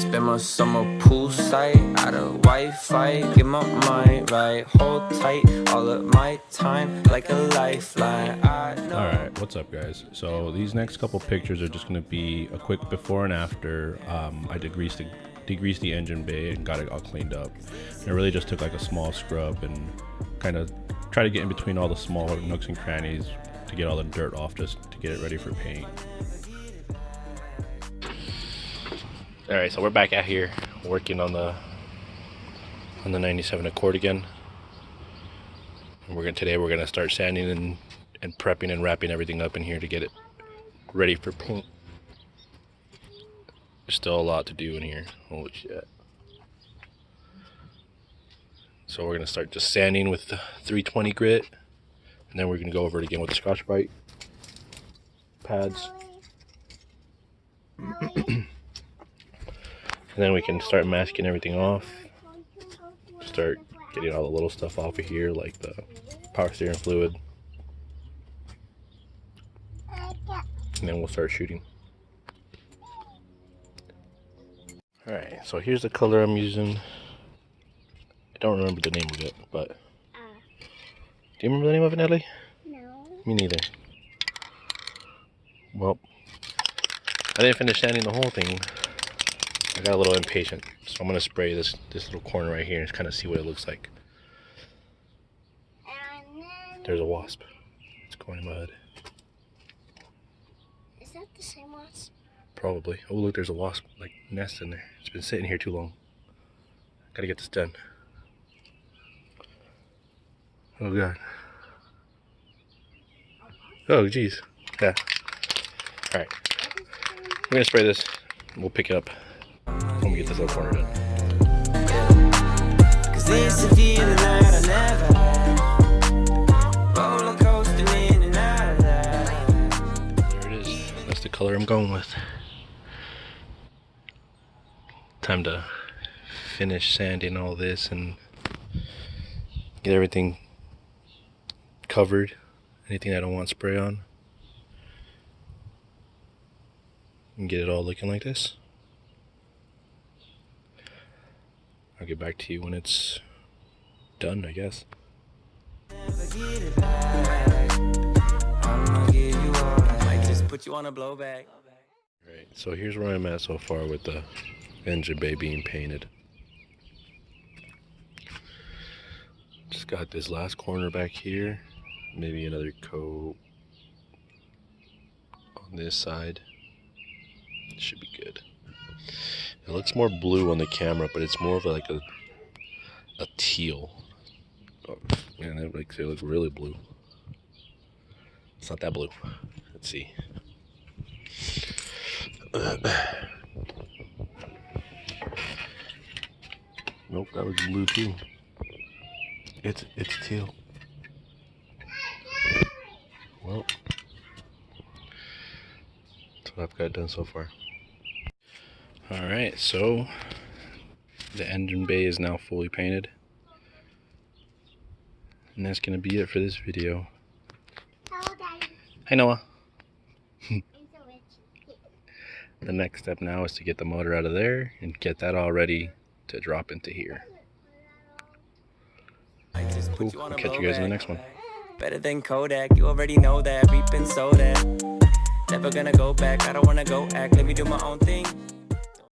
Spend my summer poolside, out of Wi-Fi. Get my mind right, hold tight all of my time like a lifeline. Alright, what's up guys? So these next couple pictures are just going to be a quick before and after. I degreased the engine bay and got it all cleaned up. And I really just took like a small scrub and kind of try to get in between all the small nooks and crannies to get all the dirt off, just to get it ready for paint. Alright, so we're back out here working on the 97 Accord again. And today we're gonna start sanding and prepping and wrapping everything up in here to get it ready for paint. There's still a lot to do in here. Holy shit. So we're gonna start just sanding with the 320 grit, and then we're gonna go over it again with the Scotch-Brite pads. And then we can start masking everything off. Start getting all the little stuff off of here, like the power steering fluid. And then we'll start shooting. Alright, so here's the color I'm using. I don't remember the name of it, but... Do you remember the name of it, Natalie? No. Me neither. Well, I didn't finish sanding the whole thing. I got a little impatient, so I'm gonna spray this little corner right here and kind of see what it looks like. There's a wasp. It's going in my head. Is that the same wasp? Probably. Oh look, there's a wasp like nest in there. It's been sitting here too long. Gotta get this done. Oh god. Oh geez. Yeah. Alright. We're gonna spray this. We'll pick it up when we get this little corner done. There it is. That's the color I'm going with. Time to finish sanding all this and get everything covered. Anything I don't want spray on. And get it all looking like this. I'll get back to you when it's done, I guess. Right, so here's where I'm at so far with the engine bay being painted. Just got this last corner back here, maybe another coat on this side. Should be good. It looks more blue on the camera, but it's more of like a teal. Oh, man, it looks really blue. It's not that blue. Let's see. Nope, that looks blue too. It's teal. Well, that's what I've got done so far. Alright, so the engine bay is now fully painted. And that's going to be it for this video. Hello, Daddy. Hi, Noah. I'm so rich. The next step now is to get the motor out of there and get that all ready to drop into here. Cool. I'll catch you guys in the next one. Better than Kodak, you already know that. Reaping so that. Never gonna go back, I don't wanna go act. Let me do my own thing.